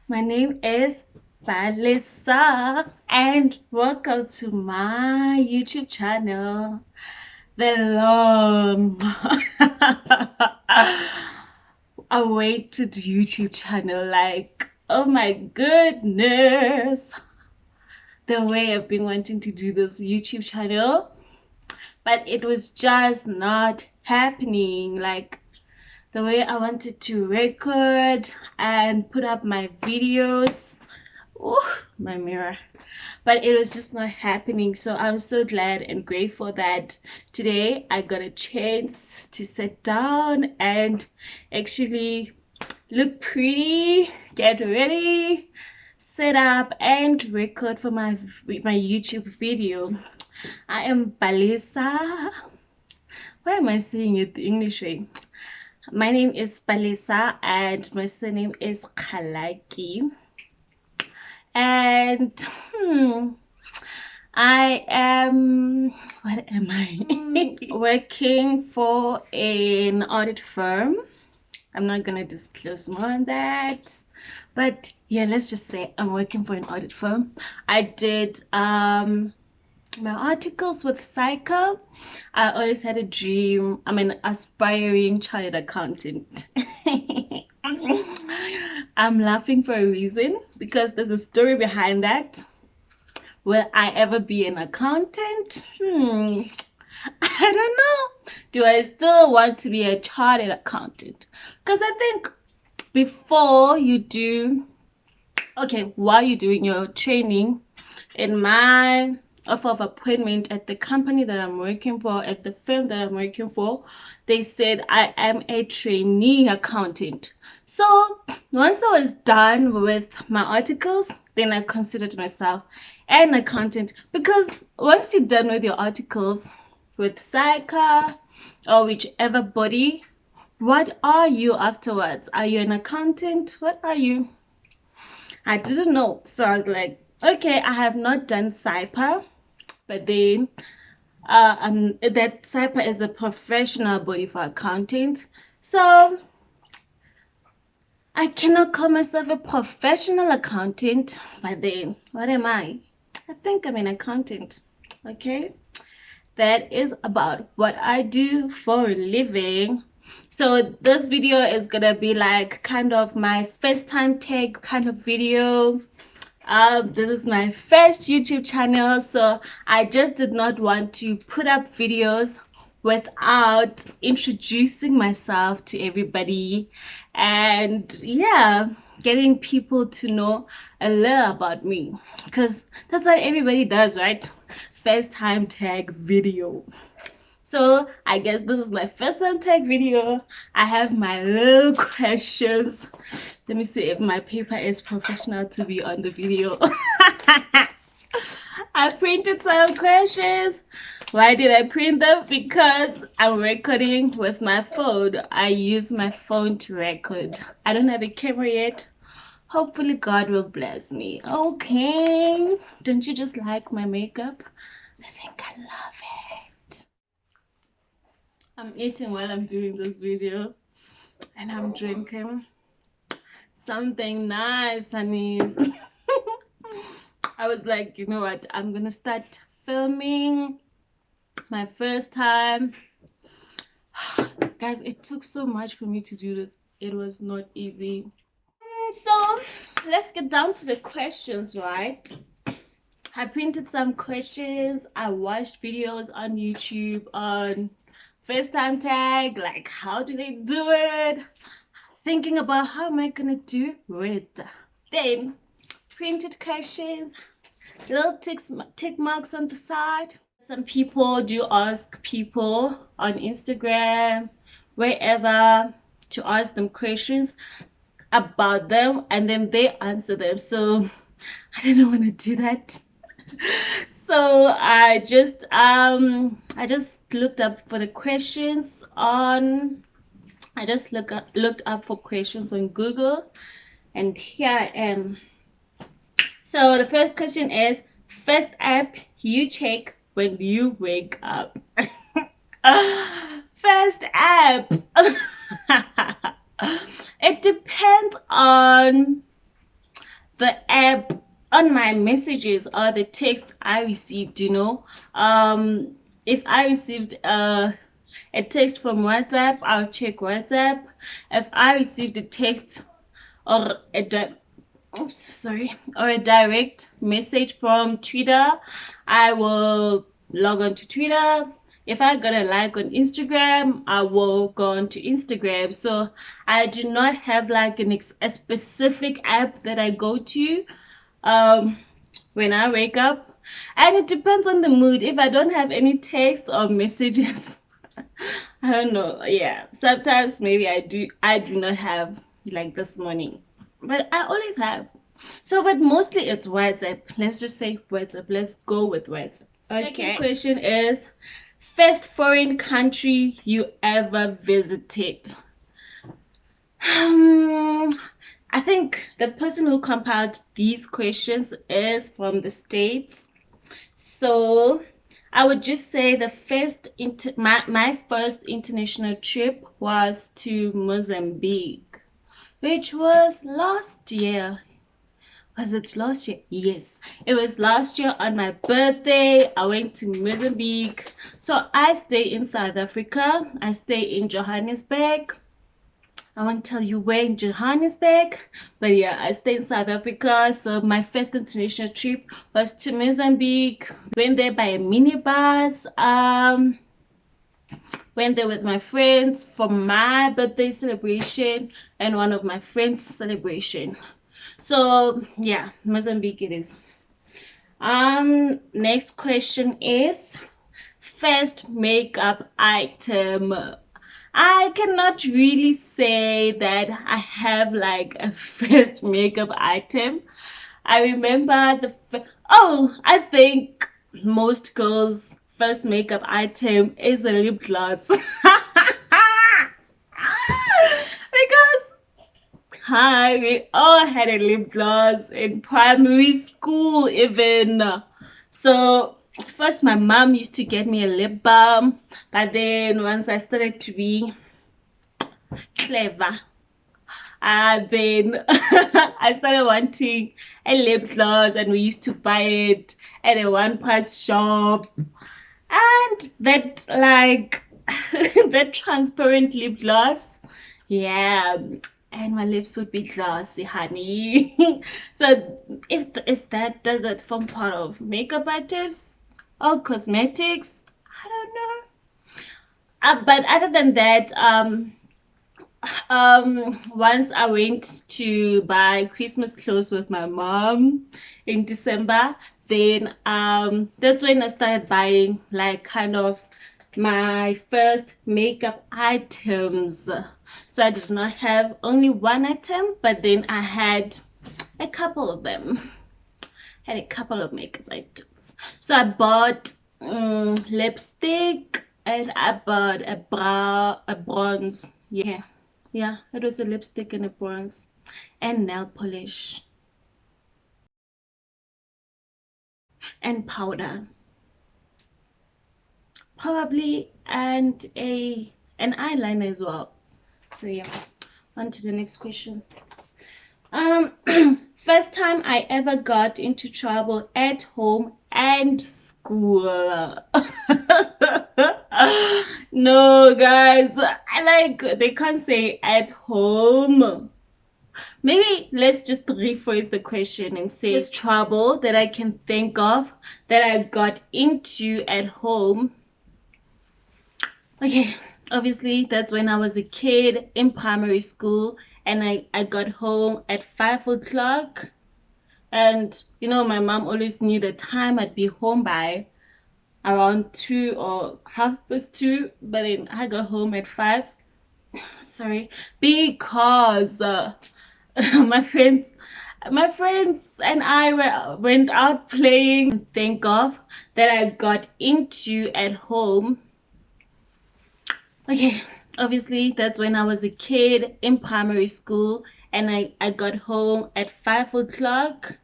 My name is Palisa, and welcome to my YouTube channel, the long awaited YouTube channel. Like, oh my goodness, the way I've been wanting to do this YouTube channel, but it was just not happening. Like, the way I wanted to record and put up my videos. Ooh, my mirror. But it was just not happening. So I'm so glad and grateful that today I got a chance to sit down and actually look pretty, get ready, set up, and record for my YouTube video. I am Palisa. Why am I saying it the English way? My name is Palisa and my surname is Khalaki. And I am, what am I? Working for an audit firm. I'm not going to disclose more on that. But yeah, let's just say I'm working for an audit firm. I did my articles with Psycho. I always had a dream. I'm an aspiring child accountant. I'm laughing for a reason because there's a story behind that. Will I ever be an accountant? I don't know. Do I still want to be a chartered accountant? Because I think before you do, while you're doing your training, in my offer of appointment at the company that I'm working for, at the firm that I'm working for, they said I am a trainee accountant. So once I was done with my articles, then I considered myself an accountant, because once you're done with your articles with SAICA or whichever body, what are you afterwards? Are you an accountant? What are you? I didn't know. So I was like, okay, I have not done SAIPA, but then that SAIPA is a professional body for accountants. So I cannot call myself a professional accountant, but then what am I? I think I'm an accountant. Okay, that is about what I do for a living. So this video is gonna be like kind of my first time take kind of video. This is my first YouTube channel, so I just did not want to put up videos without introducing myself to everybody, and yeah, getting people to know a little about me, because that's what everybody does, right? First time tag video. So I guess this is my first time tag video. I have my little questions. Let me see if my paper is professional to be on the video. I printed some questions. Why did I print them? Because I'm recording with my phone. I use my phone to record. I don't have a camera yet. Hopefully God will bless me. Okay. Don't you just like my makeup? I think I love it. I'm eating while I'm doing this video, and I'm drinking something nice, honey. I was like, you know what? I'm gonna start filming my first time. Guys, it took so much for me to do this. It was not easy. So let's get down to the questions, right? I printed some questions. I watched videos on YouTube on first time tag, like how do they do it? Thinking about how am I gonna do it. Then printed questions, little tick marks on the side. Some people do ask people on Instagram, wherever, to ask them questions about them, and then they answer them. So I didn't want to do that. So I just looked up for the questions on I just looked up for questions on Google, and here I am. So the first question is, first app you check when you wake up. First app. It depends on the app on my messages or the text I received, if I received a text from WhatsApp, I'll check WhatsApp. If I received a text or or a direct message from Twitter, I will log on to Twitter. If I got a like on Instagram, I will go on to Instagram. So I do not have like a specific app that I go to um, when I wake up. And it depends on the mood. If I don't have any text or messages, I don't know. Yeah, sometimes maybe I do not have like this morning, but I always have. So, but mostly it's WhatsApp. Let's just say WhatsApp. Let's go with WhatsApp. Okay. Second question is first foreign country you ever visited. I think the person who compiled these questions is from the States. So I would just say the my first international trip was to Mozambique, which was last year. Was it last year? Yes, it was last year on my birthday. I went to Mozambique. So I stay in South Africa. I stay in Johannesburg. I won't tell you where in Johannesburg, but yeah, I stay in South Africa. So my first international trip was to Mozambique. Went there by a minibus. Went there with my friends for my birthday celebration and one of my friends' celebration. So yeah, Mozambique it is. Next question is first makeup item. I cannot really say that I have like a first makeup item. I remember I think most girls' first makeup item is a lip gloss. Because hi, we all had a lip gloss in primary school even. So first my mom used to get me a lip balm, but then once I started to be clever, then I started wanting a lip gloss and we used to buy it at a one price shop. And that like that transparent lip gloss, yeah, and my lips would be glossy, honey. So does that form part of makeup items or cosmetics? I don't know. But other than that, once I went to buy Christmas clothes with my mom in December, then that's when I started buying like kind of my first makeup items. So I did not have only one item, but then I had a couple of them. Had a couple of makeup items. So I bought lipstick and I bought a bronze. Yeah, it was a lipstick and a bronze and nail polish and powder. Probably and an eyeliner as well. So yeah, on to the next question. First time I ever got into trouble at home and school. No, guys, they can't say at home. Maybe let's just rephrase the question and say it's trouble that I can think of that I got into at home. Okay, obviously that's when I was a kid in primary school and I got home at 5 o'clock. And my mom always knew the time I'd be home by around 2 or 2:30, but then I got home at 5. Sorry, because my friends and I went out playing. Thank God that I got into at home. Okay, obviously that's when I was a kid in primary school and I got home at 5 o'clock.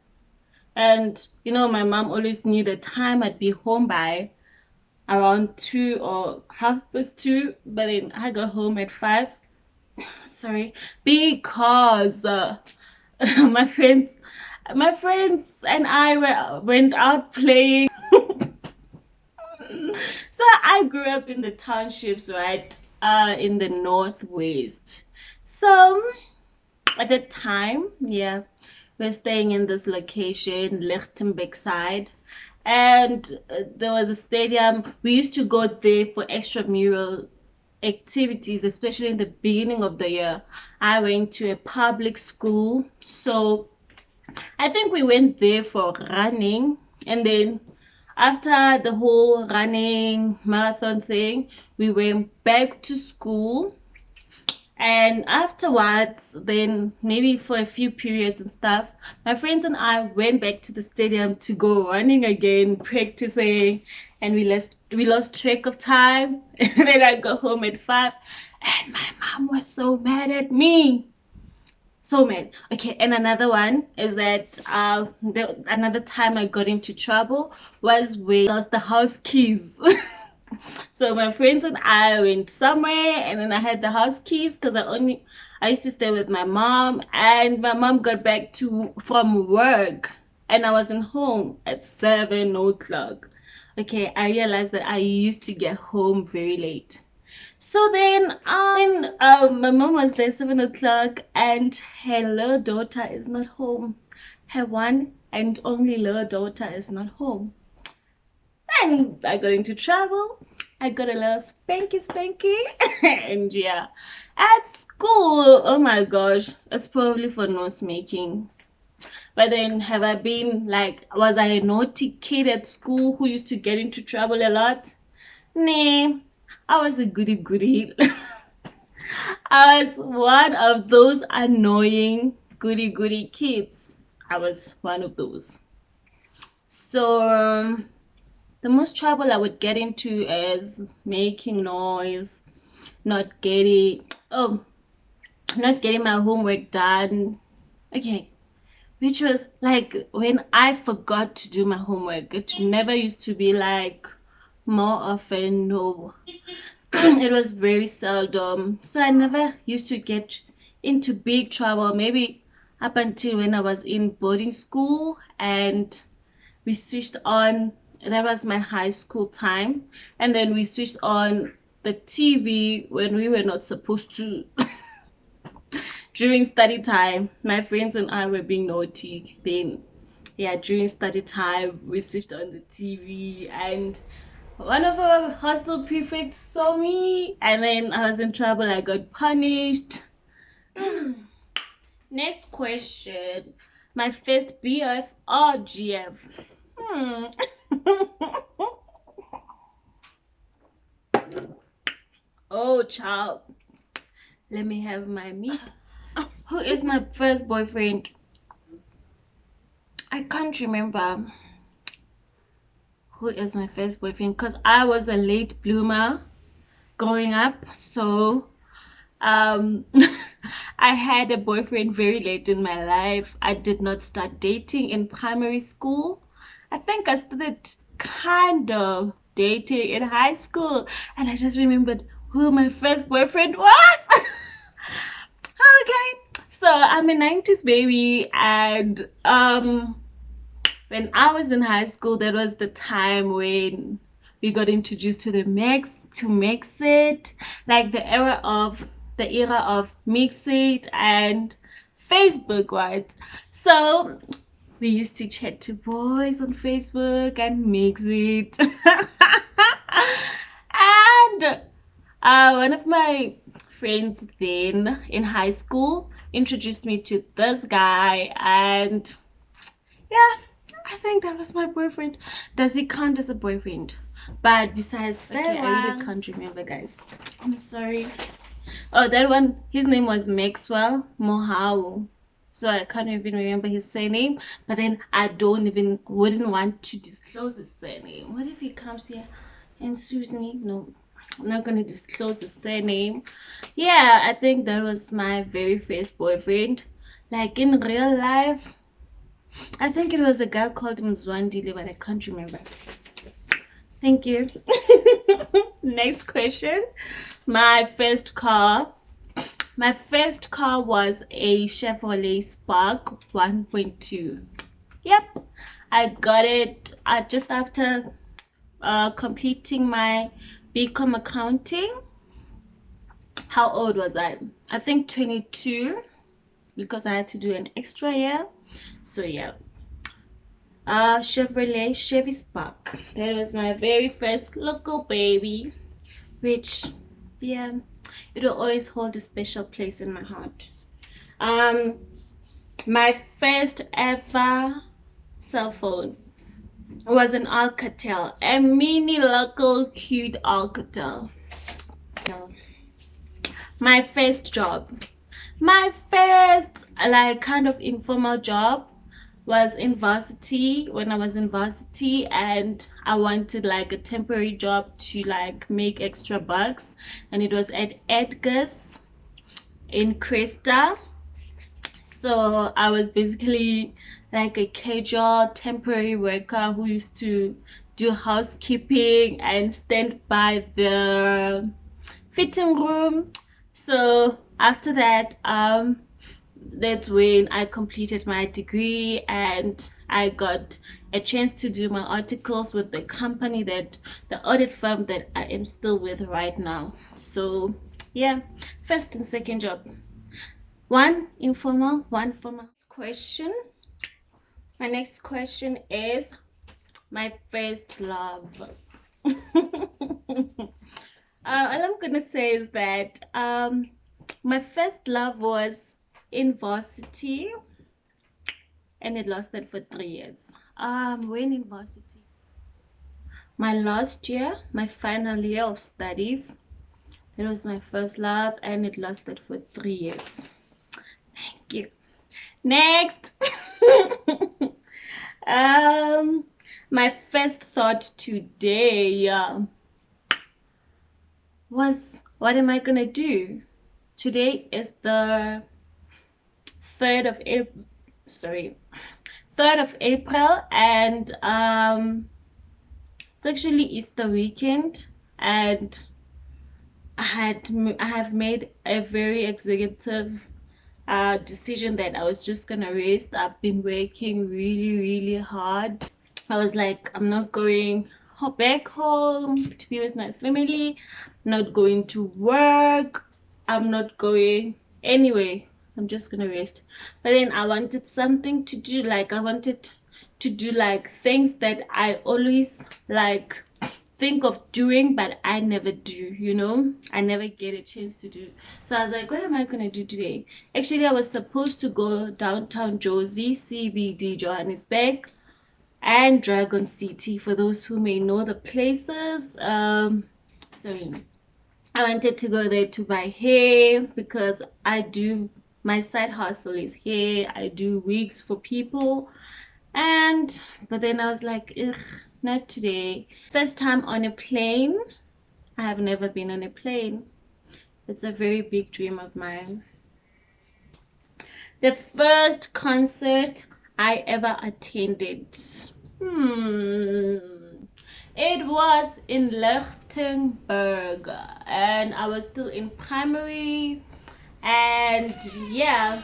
And my mom always knew the time I'd be home by around 2 or 2:30, but then I got home at 5. Sorry, because my friends My friends and I went out playing. So I grew up in the townships, right? In the northwest. So at the time, yeah, we're staying in this location, Lichtenberg side, and there was a stadium. We used to go there for extramural activities, especially in the beginning of the year. I went to a public school, so I think we went there for running, and then after the whole running marathon thing, we went back to school. And afterwards, then maybe for a few periods and stuff, my friends and I went back to the stadium to go running again, practicing, and we lost track of time. And then I got home at 5, and my mom was so mad at me. So mad. Okay, and another one is that another time I got into trouble was when I lost the house keys. So my friends and I went somewhere, and then I had the house keys because I used to stay with my mom, and my mom got back to from work, and I wasn't home at 7 o'clock. Okay, I realized that I used to get home very late. So then, my mom was there 7 o'clock, and her little daughter is not home. Her one and only little daughter is not home. And I got into trouble. I got a little spanky, and yeah, at school. Oh my gosh, it's probably for noise making. But then, have I been like, was I a naughty kid at school who used to get into trouble a lot? Nah, I was a goody goody. I was one of those annoying goody goody kids. I was one of those. So, the most trouble I would get into is making noise, not getting, oh, not getting my homework done. Okay, which was like when I forgot to do my homework. It never used to be like more often, no. It was very seldom. So I never used to get into big trouble. Maybe up until when I was in boarding school and we switched on, that was my high school time, and then we switched on the TV when we were not supposed to. During study time, my friends and I were being naughty. Then, yeah, during study time, we switched on the TV, and one of our hostel prefects saw me, and then I was in trouble. I got punished. Next question. My first BF or GF? Hmm. Oh, child. Let me have my meat. Who is my first boyfriend? I can't remember who is my first boyfriend because I was a late bloomer growing up. So, um, I had a boyfriend very late in my life. I did not start dating in primary school. I think I started kind of dating in high school, and I just remembered who my first boyfriend was. Okay, so I'm a 90s baby, and when I was in high school, that was the time when we got introduced to the Mixit, like the era of Mixit and Facebook, right? So we used to chat to boys on Facebook and Mixit. And one of my friends then in high school introduced me to this guy, and yeah, I think that was my boyfriend. Does he count as a boyfriend? But besides that, okay, I really can't remember, guys. I'm sorry. Oh, that one, his name was Maxwell Mohau. So I can't even remember his surname. But then I wouldn't want to disclose his surname. What if he comes here and sues me? No, I'm not going to disclose his surname. Yeah, I think that was my very first boyfriend. Like in real life, I think it was a guy called Mzwandile, but I can't remember. Thank you. Next question. My first car was a Chevrolet Spark 1.2. Yep, I got it just after completing my BCom accounting. How old was I? I think 22 because I had to do an extra year. So yeah, Chevrolet Chevy Spark. That was my very first local baby, which yeah, it will always hold a special place in my heart. Um, my first ever cell phone was an Alcatel, a mini local cute Alcatel. My first job, my first like kind of informal job was in varsity when I was in varsity and I wanted like a temporary job to like make extra bucks, and it was at Edgar's in Cresta. So I was basically like a casual temporary worker who used to do housekeeping and stand by the fitting room. So after that, that's when I completed my degree and I got a chance to do my articles with the company that the audit firm that I am still with right now. So yeah, first and second job. One informal, one formal. Question. My next question is my first love. All I'm gonna say is that my first love was in varsity and it lasted for 3 years. When in varsity? My last year, my final year of studies. It was my first love and it lasted for 3 years. Thank you. Next. My first thought today was, what am I gonna do? Today is the 3rd of April. Sorry, 3rd of April, and it's actually Easter weekend, and I have made a very executive decision that I was just gonna rest. I've been working really, really hard. I was like, I'm not going back home to be with my family. I'm not going to work. I'm not going anyway. I'm just gonna rest. But then I wanted something to do. Like I wanted to do like things that I always like think of doing, but I never do, I never get a chance to do. So I was like, what am I gonna do today? Actually, I was supposed to go downtown Jozi, CBD, Johannesburg, and Dragon City, for those who may know the places. Sorry, I wanted to go there to buy hair because my side hustle is hair. I do wigs for people, but then I was like, ugh, not today. First time on a plane. I have never been on a plane. It's a very big dream of mine. The first concert I ever attended. It was in Lichtenberg, and I was still in primary. And yeah,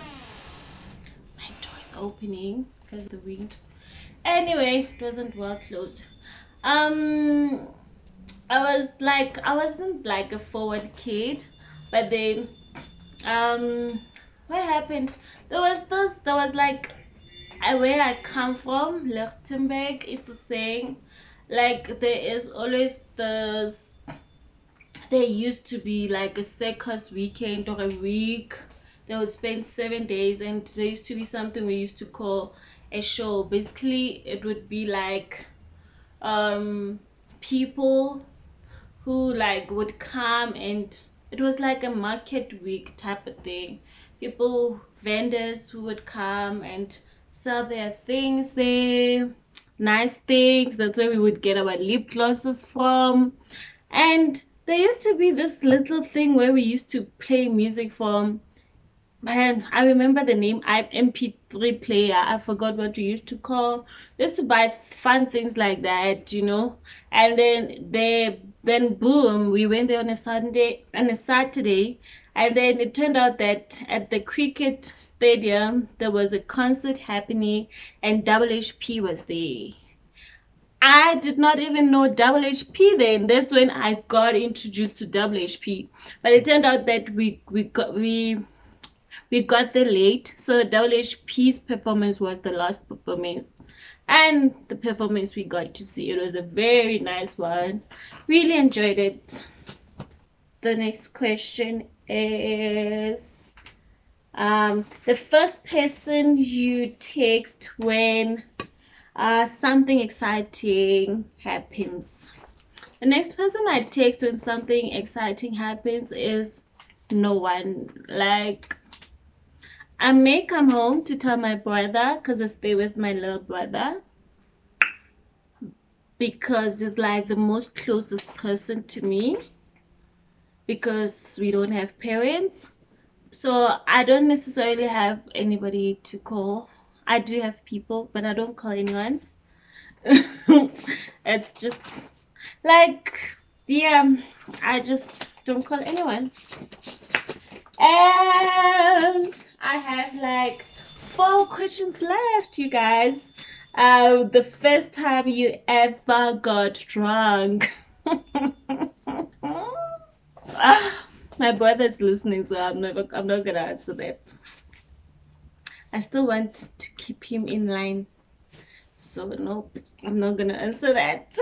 my door is opening because of the wind. Anyway, it wasn't well closed. I wasn't like a forward kid, but then what happened? There was like where I come from, Lichtenberg. It was saying like there is always this. There used to be like a circus weekend or a week. They would spend 7 days, and there used to be something we used to call a show. Basically, it would be like people who like would come, and it was like a market week type of thing. People, vendors who would come and sell their things there, nice things. That's where we would get our lip glosses from. And there used to be this little thing where we used to play music from. Man, I remember the name. MP3 player. I forgot what we used to call. We used to buy fun things like that. And then boom, we went there on a Saturday, And then it turned out that at the cricket stadium there was a concert happening and Double HP was there. I did not even know Double HP then. That's when I got introduced to Double HP. But it turned out that we got there late, so Double HP's performance was the last performance. And the performance we got to see, it was a very nice one. Really enjoyed it. The next question is the first person you text when something exciting happens. The next person I text when something exciting happens is no one. Like, I may come home to tell my brother because I stay with my little brother, because he's like the most closest person to me, because we don't have parents. So I don't necessarily have anybody to call. I do have people, but I don't call anyone. It's just like, yeah, I just don't call anyone. And I have like 4 questions left, you guys. The first time you ever got drunk. My brother's listening, so I'm not gonna answer that. I still want to keep him in line, so nope, I'm not gonna answer that.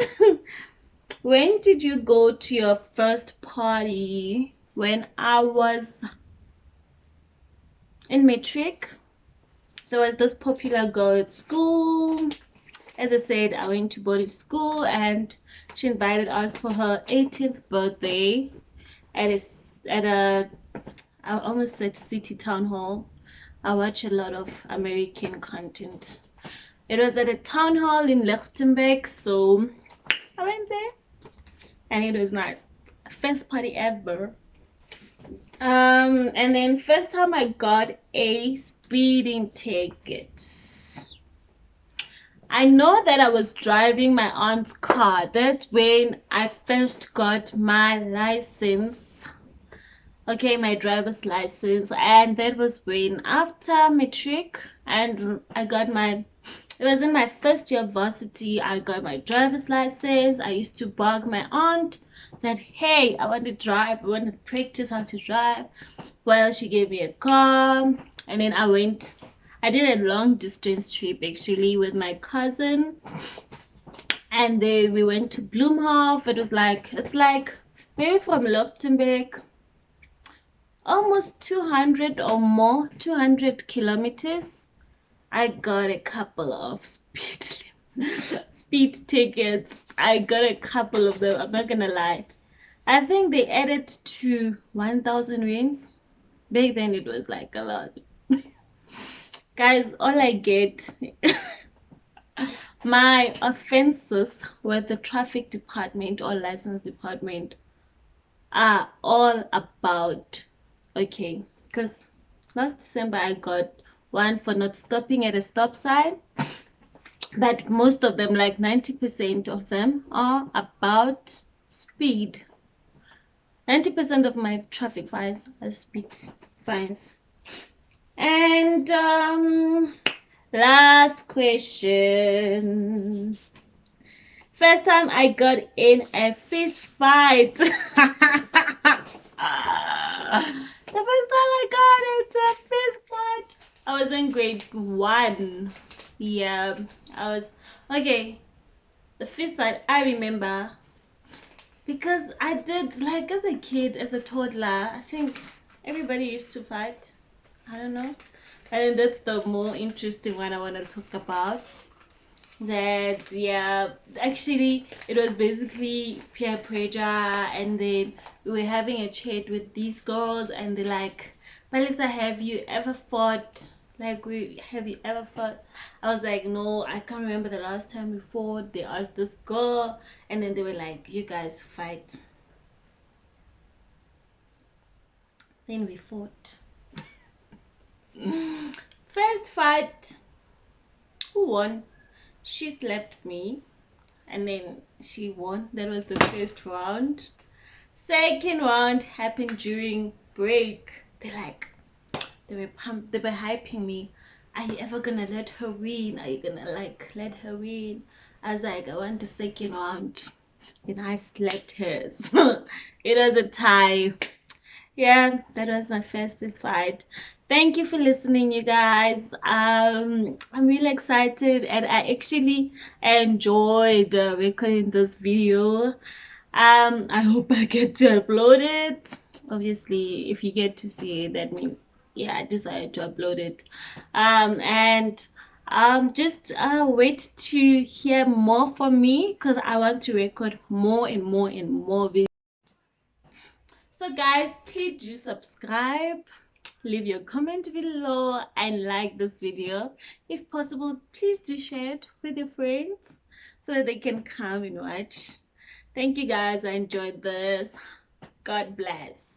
When did you go to your first party? When I was in matric, there was this popular girl at school. As I said, I went to boarding school and she invited us for her 18th birthday at a I almost said city town hall. I watch a lot of American content. It was at a town hall in Lichtenberg, so I went there and it was nice. First party ever. And then first time I got a speeding ticket. I know that I was driving my aunt's car. That's when I first got my license. Okay, my driver's license. And that was when after matric and I got my, it was in my first year of varsity, I got my driver's license. I used to bug my aunt that, hey, I want to drive, I want to practice how to drive. Well, she gave me a car, and then I did a long distance trip actually with my cousin, and then we went to Bloemhof. It's like maybe from Lichtenberg, almost 200 or more, 200 kilometers. I got a couple of speed tickets. I got a couple of them. I'm not gonna lie. I think they added to 1,000 rands. Back then it was like a lot. Guys, all I get, my offenses with the traffic department or license department are all about, okay, because last December I got one for not stopping at a stop sign. But most of them, like 90% of them, are about speed. 90% of my traffic fines are speed fines. And last question. First time I got in a fist fight. The first time I got into a fist fight, I was in grade 1. Yeah, I was okay. The fist fight I remember, because I did, like, as a kid, as a toddler, I think everybody used to fight. I don't know. And that's the more interesting one I want to talk about. That, yeah, actually, it was basically peer pressure, and then we were having a chat with these girls, and they're like, Melissa, have you ever fought? Have you ever fought? I was like, no, I can't remember the last time we fought. They asked this girl, and then they were like, you guys fight. Then we fought. First fight, who won? She slapped me, and then she won. That was the first round. Second round happened during break, they were hyping me. Are you ever gonna let her win? Are you gonna like let her win? I was like, I want the second round. I slept hers. It was a tie. Yeah, that was my first fist fight. Thank you for listening, you guys. I'm really excited, and I actually enjoyed recording this video. I hope I get to upload it. Obviously, if you get to see it, that means yeah, I decided to upload it. And just wait to hear more from me because I want to record more and more and more videos. So guys, please do subscribe, leave your comment below, and like this video. If possible, please do share it with your friends so that they can come and watch. Thank you guys. I enjoyed this. God bless.